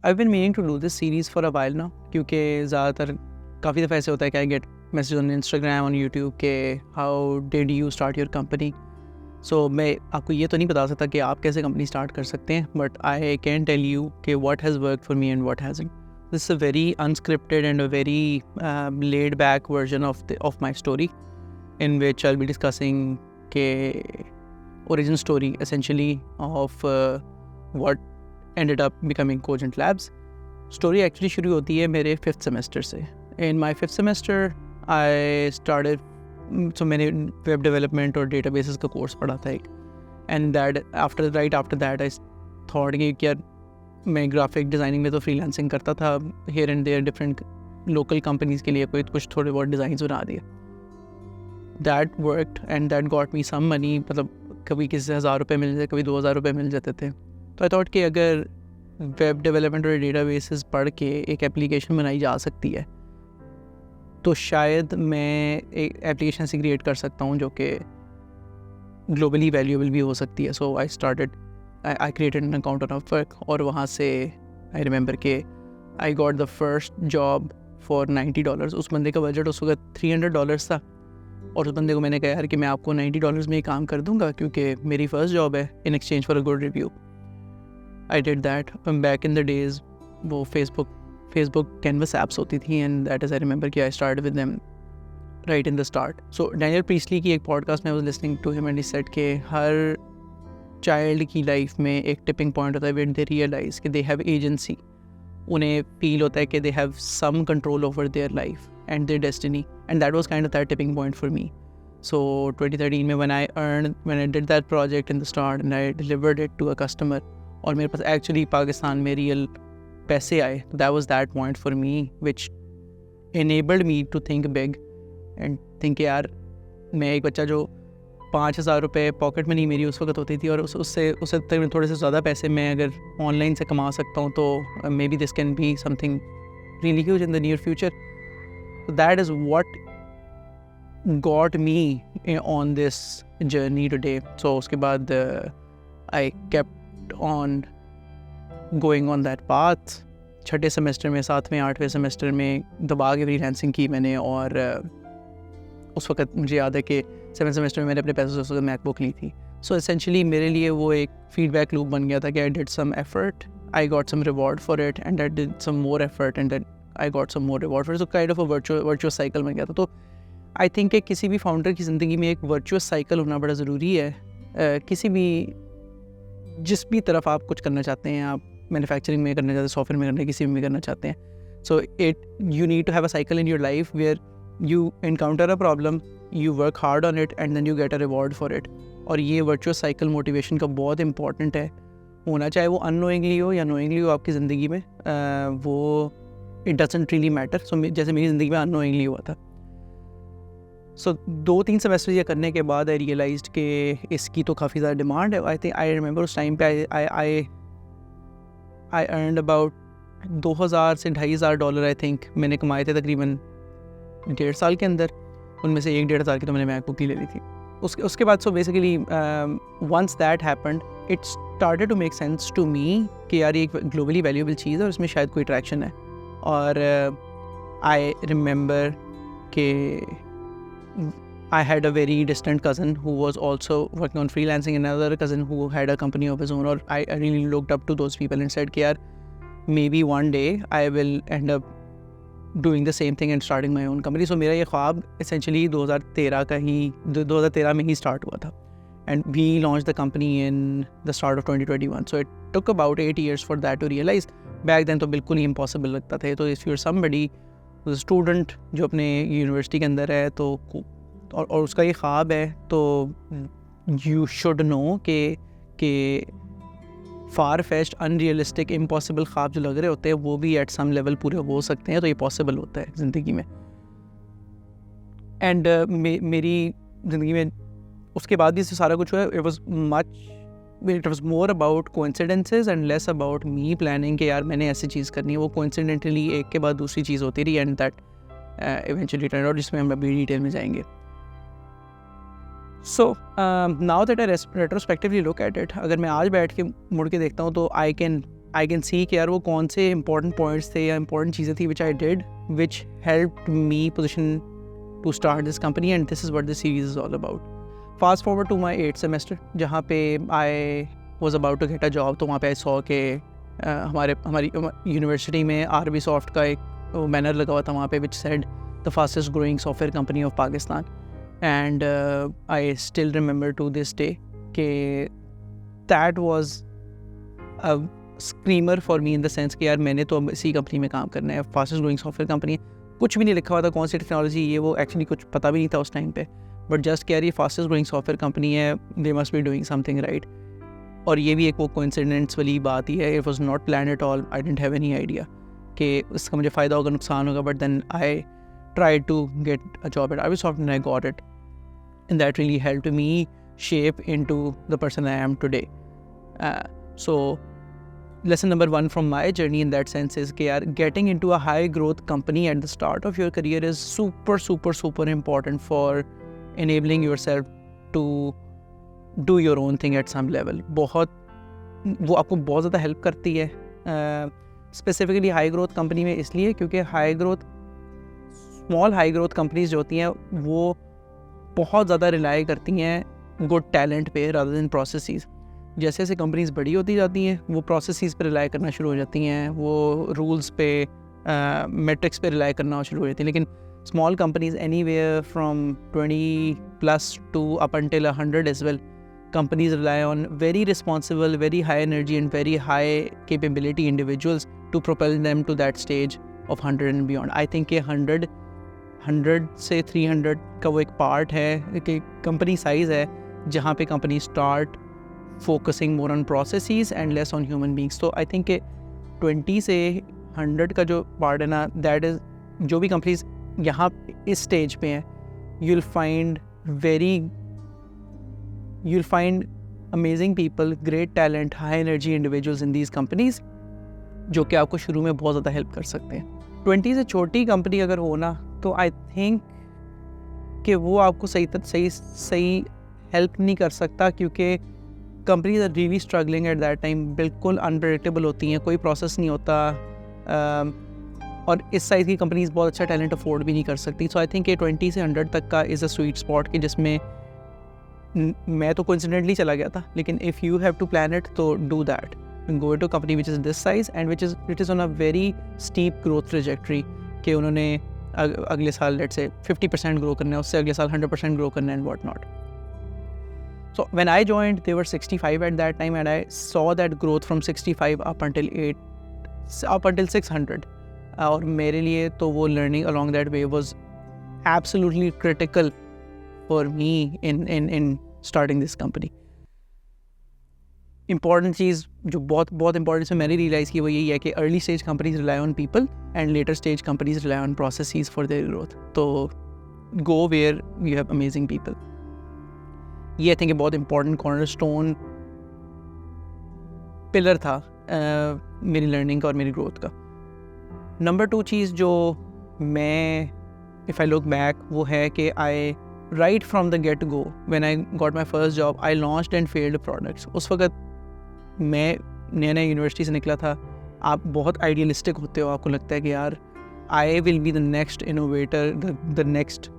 I've been meaning to do this series for a while now, क्योंकि ज़्यादातर काफ़ी दफ़ा ऐसे होता है कि I get messages on Instagram, on YouTube के how did you start your company. So मैं आपको ये तो नहीं बता सकता कि आप कैसे कंपनी स्टार्ट कर सकते हैं, but I can tell you कि what has worked for me and what hasn't. This is a very unscripted and a very laid back version of my story, in which I'll be discussing के origin story essentially of what ended up becoming Cogent Labs. Story actually शुरू होती है मेरे 5th semester से. In my 5th semester, I started, so मैंने web development और databases का course पढ़ा था एक. And that right after that, I thought कि यार मैं graphic designing में तो freelancing करता था, here and there different local companies के लिए कोई कुछ थोड़े बहुत designs बना दिए. That worked and that got me some money. मतलब कभी किसी से 1000 रुपये मिल जाते, कभी 2000 रुपये मिल जाते थे. तो आई थॉट कि अगर वेब डेवलपमेंट और डेटाबेसेस पढ़ के एक एप्लीकेशन बनाई जा सकती है तो शायद मैं एक एप्लीकेशन से क्रिएट कर सकता हूँ जो कि ग्लोबली वैल्यूएबल भी हो सकती है. So I created an account on Upwork और वहाँ से आई रिमेंबर के I got the first job for $90. उस बंदे का बजट उस वक्त $300 था और उस बंदे को मैंने कहा यार कि मैं आपको $90 में ही काम कर दूँगा क्योंकि मेरी फ़र्स्ट जॉब है, in exchange for a good review. I did that. Back in the days, वो Facebook Canvas apps होती थी and that is I remember कि I started with them right in the start. So Daniel Priestley की एक podcast में I was listening to him and he said कि हर child की life में एक tipping point होता है when they realize कि they have agency. उन्हें feel होता है कि they have some control over their life and their destiny, and that was kind of that tipping point for me. So 2013 में when I did that project in the start and I delivered it to a customer और मेरे पास actually Pakistan में real पैसे आए, that was that point for me which enabled me to think big and think यार मैं एक बच्चा जो 5000 रुपये पॉकेट मनी मेरी उस वक्त होती थी और उससे तक थोड़े से ज़्यादा पैसे मैं अगर ऑनलाइन से कमा सकता हूँ तो maybe this can be something really huge in the near future. That is what got me on this journey today. So उसके बाद I kept on going on that path. छठे सेमेस्टर में, 7वें 8वें सेमेस्टर में दबा के freelancing की मैंने और उस वक्त मुझे याद है कि 7वें सेमेस्टर में मैंने अपने पैसों से उस वक्त मैकबुक ली थी. सो एसेंशली मेरे लिए वो एक फीडबैक लूप बन गया था कि I did some effort, I got some reward for it and I did some more effort and then I got some more reward for it. So kind of a virtuous cycle बन गया था. तो I think कि किसी भी founder की ज़िंदगी में एक वर्चुअस साइकिल होना बड़ा ज़रूरी है. किसी भी जिस भी तरफ आप कुछ करना चाहते हैं, आप मैन्युफैक्चरिंग में करना चाहते हैं, सॉफ्टवेयर में करना, किसी में करना चाहते हैं, so you need to have a cycle in your life where you encounter a problem, you work hard on it and then you get a reward for it. और ये वर्चुअस साइकिल मोटिवेशन का बहुत important है होना, चाहे वो unknowingly हो या नोइंगली हो आपकी ज़िंदगी में. वो इट डजंट रियली मैटर. सो जैसे मेरी ज़िंदगी में अननोइंगली हुआ था. सो 2-3 सेमेस्टर ये करने के बाद आई रियलाइज्ड कि इसकी तो काफ़ी ज़्यादा डिमांड है. आई थिंक आई रिमेंबर उस टाइम पे आई अर्नड अबाउट $2000 से $2500 आई थिंक मैंने कमाए थे तकरीबन 1.5 साल के अंदर. उनमें से 1-1.5 साल की तो मैंने मैकबुक ही ले ली थी. उसके बाद so basically once that happened it started to make sense to me कि यार ये एक ग्लोबली वैल्यूएबल चीज़ है और इसमें शायद कोई ट्रैक्शन है. और आई रिमेंबर कि I had a very distant cousin who was also working on freelancing, and another cousin who had a company of his own. Or I really looked up to those people and said, "Yaar, maybe one day I will end up doing the same thing and starting my own company." So मेरा ये ख्वाब essentially 2013 में ही start हुआ था, and we launched the company in the start of 2021. So it took about 8 years for that to realize. Back then तो बिल्कुल ही impossible लगता था. तो if you're somebody who's a student जो अपने यूनिवर्सिटी के अंदर है तो और उसका ये ख्वाब है तो यू शुड नो कि फार फेस्ट अनरियलिस्टिक इम्पॉसिबल ख्वाब जो लग रहे होते हैं वो भी एट सम लेवल पूरे हो सकते हैं. तो ये पॉसिबल होता है ज़िंदगी में. एंड मेरी ज़िंदगी में उसके बाद भी सारा कुछ हुआ. It was more about coincidences and less about me planning कि यार मैंने ऐसी चीज़ करनी है. वो कोइंसिडेंटली एक के बाद दूसरी चीज़ होती रही and that eventually turn out, जिसमें हम अभी डिटेल में जाएंगे. So now that I retrospectively look at it, अगर मैं आज बैठ के मुड़ के देखता हूँ तो आई आई कैन सी कि यार वो कौन से इंपॉर्टेंट पॉइंट्स थे या इंपॉर्टेंट चीज़ें थी which I did which helped me position to start this company, and this is what this series is all about. Fast forward to my 8th semester, जहाँ पे I was about to get a job. तो वहाँ पे I saw के हमारी university में Arbisoft का एक बैनर लगा हुआ था वहाँ पे which said the fastest growing software company of Pakistan. And I still remember to this day के that was a screamer for me in the sense कि यार मैंने तो अब इसी कंपनी में काम करना है. फास्टेस्ट ग्रोइंग सॉफ्टवेयर कंपनी, कुछ भी नहीं लिखा हुआ था कौन सी टेक्नोलॉजी ये वो, एक्चुअली कुछ पता भी नहीं था उस टाइम पे, बट जस्ट कि यार ये फास्टेस्ट ग्रोइंग सॉफ्टवेयर कंपनी है, they must be doing something right. और ये भी एक वो कोइंसिडेंस वाली बात ही है, it was not plan at all. I didn't have any idea कि इसका मुझे फ़ायदा होगा नुकसान होगा, but then I tried to get a job at Arbisoft and I got it, and that really helped me shape into the person I am today. So lesson number 1 from my journey in that sense is कि यार getting into a high growth company at the start of your career is super important for enabling yourself to do your own thing at some level. वो आपको बहुत ज़्यादा help करती है specifically high growth company में, इसलिए क्योंकि small high growth companies जो होती हैं वो बहुत ज़्यादा रिलाई करती हैं गुड टैलेंट पे रादर देन प्रोसेसेस. जैसे जैसे कंपनीज बड़ी होती जाती हैं वो प्रोसेसेस पे रिलाई करना शुरू हो जाती हैं, वो रूल्स पे मेट्रिक्स पे रिलाई करना शुरू हो जाती हैं. लेकिन small companies anywhere from 20+ to up until 100 as well, companies rely on very responsible, very high energy and very high capability individuals to propel them to that stage of 100 and beyond. I think कि 100 से 300 का वो एक part है कि company size है जहाँ पे company start focusing more on processes and less on human beings. तो आई थिंक कि 20 से 100 का जो पार्ट है ना, दैट इज़ जो भी कंपनीज यहाँ इस स्टेज पे हैं, you'll find amazing people, great talent, high energy individuals in these companies जो कि आपको शुरू में बहुत ज़्यादा हेल्प कर सकते हैं. 20 से छोटी कंपनी अगर हो ना, तो आई थिंक कि वो आपको सही हेल्प नहीं कर सकता, क्योंकि companies are really struggling at that time. बिल्कुल अनप्रेडिक्टेबल होती हैं, कोई प्रोसेस नहीं होता, और इस साइज़ की कंपनीज बहुत अच्छा टैलेंट अफोर्ड भी नहीं कर सकती. सो आई थिंक कि 20 से 100 तक का इज़ अ स्वीट स्पॉट कि जिसमें मैं तो कोइंसिडेंटली चला गया था, लेकिन if you have to plan it तो do that. Go to company which is this size and which is on a very steep growth trajectory कि उन्होंने अगले साल लेट से 50% ग्रो करना है, उससे अगले साल 100% ग्रो करना है and what not. So when I joined they were 65 at that time and I saw that growth from 65 up until 600. और मेरे लिए तो वो learning along that way was absolutely critical for me in starting this company. Important चीज़ जो बहुत important मैंने realise की वो यही है कि early stage companies rely on people and later stage companies rely on processes for their growth. तो go where you have amazing people. ये आई थिंक बहुत इंपॉर्टेंट कॉर्नरस्टोन पिलर था मेरी लर्निंग का और मेरी ग्रोथ का. नंबर 2 चीज़ जो मैं इफ़ आई लुक बैक वो है कि I right from the gate go when I got my first job I launched and failed products. उस वक्त मैं नया यूनिवर्सिटी से निकला था. आप बहुत आइडियलिस्टिक होते हो, आपको लगता है कि यार I will be the next innovator, the next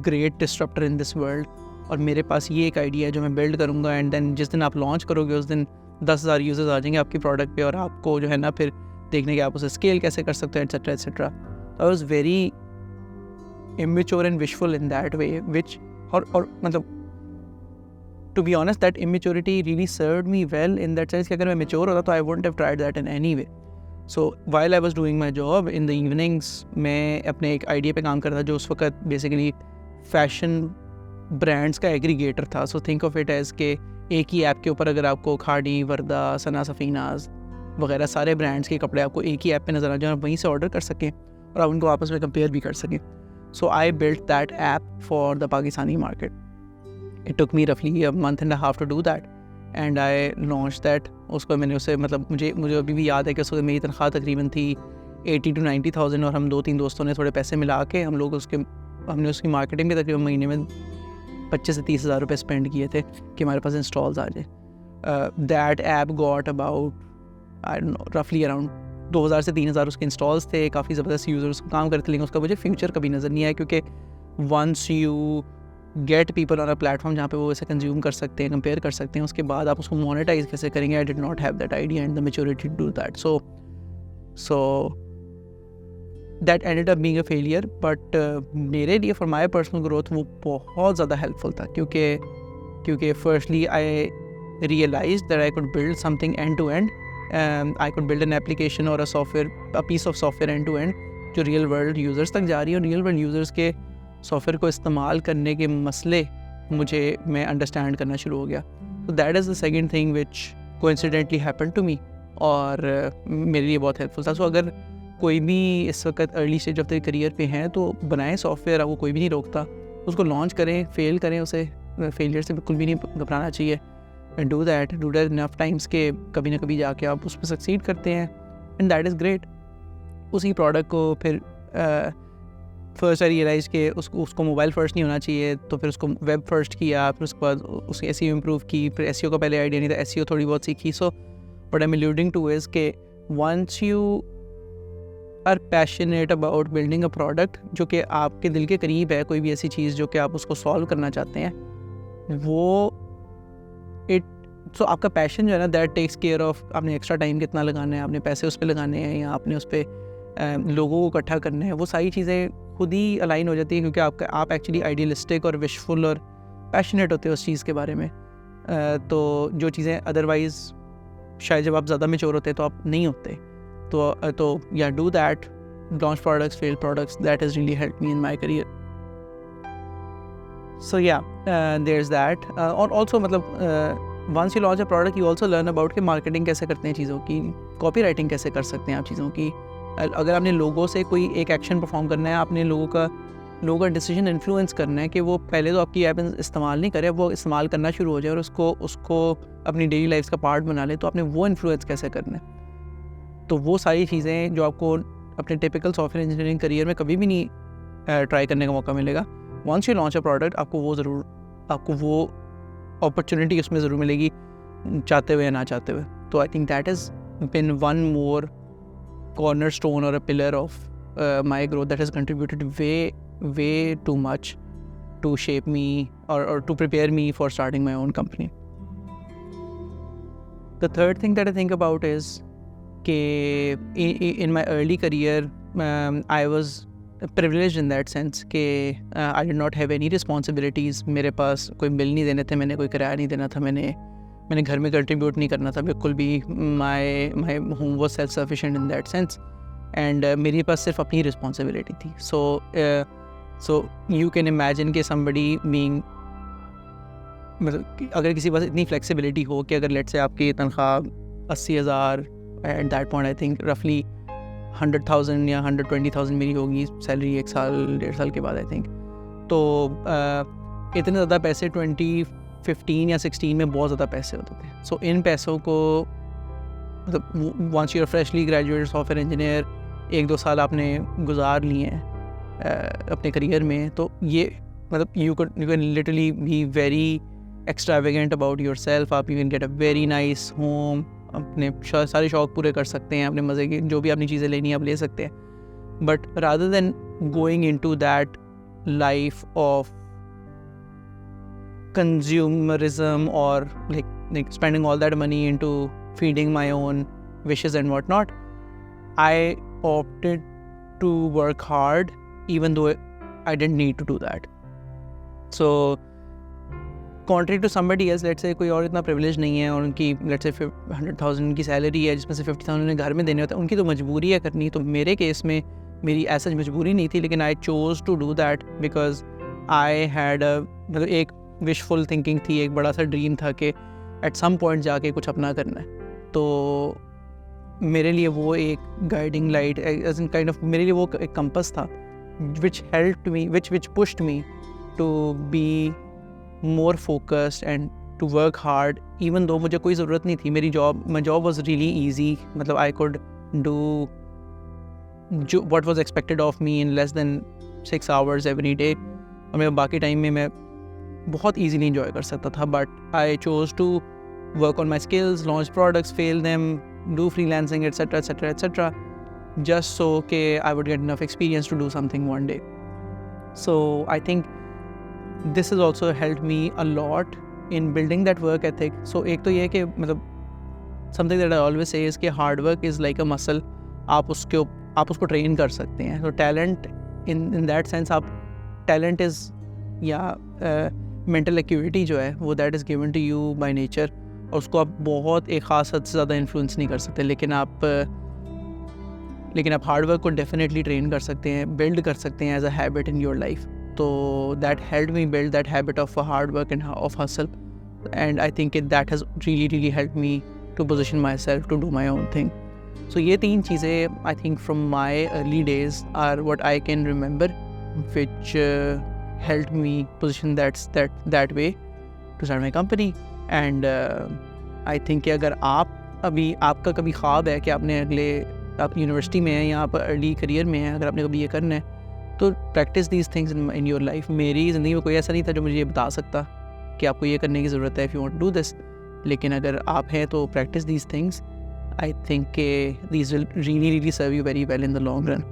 great disruptor in this world, और मेरे पास ये एक आइडिया है जो मैं बिल्ड करूँगा, एंड देन जिस दिन आप लॉन्च करोगे उस दिन 10,000 यूजर्स आ जाएंगे आपके प्रोडक्ट पे, और आपको जो है ना फिर देखने के आप उसे स्केल कैसे कर सकते हैं etcetera etcetera. I was very immature and wishful in that way, which और मतलब to be honest that immaturity really served me well in that sense कि अगर मैं mature होता तो I wouldn't have tried that in any way. So while I was doing my job in the evenings मैं अपने एक idea पे काम करता था जो उस वक्त बेसिकली फैशन ब्रांड्स का एग्रीगेटर था. So think of it as के एक ही ऐप के ऊपर अगर आपको खाड़ी, वर्दा, सना, सफ़ीनाज वगैरह सारे ब्रांड्स के कपड़े आपको एक ही ऐप पे नज़र आ जाए और वहीं से ऑर्डर कर सकें और आप उनको आपस में कंपेयर भी कर सकें. So I built that app for the Pakistani market. It took me roughly a month and a half to do that, and I launched that. उसको मैंने उसे मतलब मुझे अभी भी याद है कि उसको मेरी तनख्वाह तकरीबन थी 80,000 to 90,000 और हम 2-3 दोस्तों ने थोड़े पैसे मिला के हमने उसकी मार्केटिंग में तकरीबन महीने में 25,000 से 30,000 रुपये स्पेंड किए थे कि हमारे पास इंस्टॉल्स आ जाए. That app got about I don't know रफली अराउंड 2000 से 3000 उसके इंस्टॉल्स थे, काफ़ी ज़बरदस्त यूज़र्स काम करते, लेकिन उसका मुझे फ्यूचर कभी नज़र नहीं आया, क्योंकि once you get people on a platform जहाँ पे वो इसे कंज्यूम कर सकते हैं, कंपेयर कर सकते हैं, उसके बाद आप उसको मोनेटाइज कैसे करेंगे, I did not have that idea and the maturity to do that, so that ended up being a failure. But मेरे लिए फॉर माई पर्सनल ग्रोथ वो बहुत ज़्यादा हेल्पफुल था, क्योंकि firstly I realized that I could build something end to end. I could build an application or a piece of software end to end जो real world users तक जा रही है, और real world users के software को इस्तेमाल करने के मसले मैं अंडरस्टैंड करना शुरू हो गया. So that is the second thing which coincidentally happened to me, और मेरे लिए बहुत हेल्पफुल था. So अगर कोई भी इस वक्त early stage of the career पे हैं तो बनाएं सॉफ्टवेयर, आपको कोई भी नहीं रोकता, उसको लॉन्च करें, फेल करें, उसे फेलियर से बिल्कुल भी नहीं घबराना चाहिए. and do that enough times के कभी ना कभी जाके आप उस पर सक्सीड करते हैं, and that is great. उसी प्रोडक्ट को फिर फर्स्ट आई रियलाइज के उसको मोबाइल फर्स्ट नहीं होना चाहिए, तो फिर उसको वेब फर्स्ट किया, फिर उसके बाद उसकी एसईओ इम्प्रूव की, फिर एसईओ का पहले आइडिया नहीं था, एसईओ थोड़ी बहुत सीखी. So what I am alluding to is के once you are passionate about building a product जो कि आपके दिल के करीब है, कोई भी ऐसी चीज़ जो कि आप उसको सॉल्व करना चाहते हैं, वो सो आपका पैशन जो है ना, दैट टेक्स केयर ऑफ आपने एक्स्ट्रा टाइम कितना लगाना है, आपने पैसे उस पर लगाने हैं, या आपने उस पर लोगों को इकट्ठा करना है, वो सारी चीज़ें खुद ही अलाइन हो जाती हैं, क्योंकि आप एक्चुअली आइडियलिस्टिक और विशफुल और पैशनेट होते हो उस चीज़ के बारे में. तो जो चीज़ें अदरवाइज़ शायद जब आप ज़्यादा मैच्योर होते हैं तो आप नहीं होते, तो या do that, launch products, fail products, that is really help me in my career. So yeah, there's that. और also मतलब once you launch a product, you also learn about कि marketing कैसे करते हैं चीज़ों की, copywriting कैसे कर सकते हैं आप चीज़ों की. अगर आपने लोगों से कोई एक एक्शन परफॉर्म करना है, आपने लोगों का डिसीजन इन्फ्लुएंस करना है कि वो पहले तो आपकी ऐप इस्तेमाल नहीं करे, वो इस्तेमाल करना शुरू हो जाए और उसको अपनी डेली लाइफ का पार्ट बना ले, तो आपने वो इन्फ्लुएंस कैसे करना है. तो वो सारी चीज़ें जो आपको अपने टिपिकल सॉफ्टवेयर इंजीनियरिंग करियर में कभी भी नहीं ट्राई करने का मौका मिलेगा. Once you launch a product, आपको वो अपॉर्चुनिटी उसमें ज़रूर मिलेगी, चाहते हुए या ना चाहते हुए. तो I think that is been one more cornerstone और a pillar of my growth that has contributed way too much to shape me और to prepare me for starting my own company. The third thing that I think about is के in my early career I was privileged in that sense कि I did not have any responsibilities. मेरे पास कोई bill नहीं देने थे, मैंने कोई किराया नहीं देना था, मैंने घर में कंट्रीब्यूट नहीं करना था बिल्कुल भी. my home was self sufficient in that sense, and मेरे पास सिर्फ अपनी रिस्पॉन्सिबिलिटी थी. so you can imagine कि somebody being, मतलब अगर किसी पास इतनी फ्लेक्सिबिलिटी हो कि अगर लेट से आपकी तनख्वाह 80,000 at that point I think रफली 100,000 या 120,000 मेरी होगी सैलरी 1 साल 1.5 साल के बाद आई थिंक. तो इतने ज़्यादा पैसे 2015 या 16 में बहुत ज़्यादा पैसे होते थे. सो इन पैसों को मतलब once you are freshly graduate software engineer, 1-2 साल आपने गुजार लिए हैं अपने करियर में, तो ये मतलब you can literally be very extravagant about yourself. आप you can get a very nice home, अपने सारे शौक पूरे कर सकते हैं, अपने मज़े की जो भी अपनी चीज़ें लेनी है आप ले सकते हैं. But rather than going into that life of consumerism और like spending all that money into feeding my own wishes and whatnot, I opted to work hard even though I didn't need to do that. So contrary to somebody else, let's say कोई और इतना privilege नहीं है और उनकी let's say 100,000 की salary है जिसमें से 50,000 उन्हें घर में देने होता है, उनकी तो मजबूरी है करनी. तो मेरे केस में मेरी ऐसा मजबूरी नहीं थी, लेकिन I chose to do that because I had मतलब एक विशफुल थिंकिंग थी, एक बड़ा सा ड्रीम था कि एट सम पॉइंट जाके कुछ अपना करना है. तो मेरे लिए वो एक guiding light as in kind of मेरे लिए वो एक कंपस था which helped me which pushed me to be more focused and to work hard even though मुझे कोई ज़रूरत नहीं थी. मेरी my job was really easy, मतलब आई कुड डू जो what was expected of me in less than 6 hours every day, और मेरे बाकी टाइम में मैं बहुत ईजीली इंजॉय कर सकता था. But I chose to work on my skills, launch products, fail them, do freelancing, etc., just so कि I would get enough experience to do something one day. So I think this has also helped me a lot in building that work ethic. So एक तो ये है कि मतलब something that I always say is कि hard work is like a muscle. आप उसको train कर सकते हैं. So talent in that sense, आप talent is या mental acuity जो है वो that is given to you by nature, और उसको आप बहुत एक ख़ास हद से ज़्यादा इन्फ्लुएंस नहीं कर सकते, लेकिन आप हार्ड वर्क को डेफिनेटली ट्रेन कर सकते हैं, बिल्ड कर सकते हैं as a habit in your life. तो that helped me build that habit of hard work and of hustle, and I think that has really helped me to position myself to do my own thing. So ये 3 चीज़ें I think from my early days are what I can remember which helped me position that way to start my company. And I think कि अगर आपका कभी ख्वाब है कि आप यूनिवर्सिटी में हैं या आप अर्ली करियर में हैं, अगर आपने कभी ये करना है तो practice these things in your life. मेरी ज़िंदगी में कोई ऐसा नहीं था जो मुझे ये बता सकता कि आपको ये करने की ज़रूरत है if you want to do this, लेकिन अगर आप हैं तो practice these things. I think these will really serve you very well in the long run.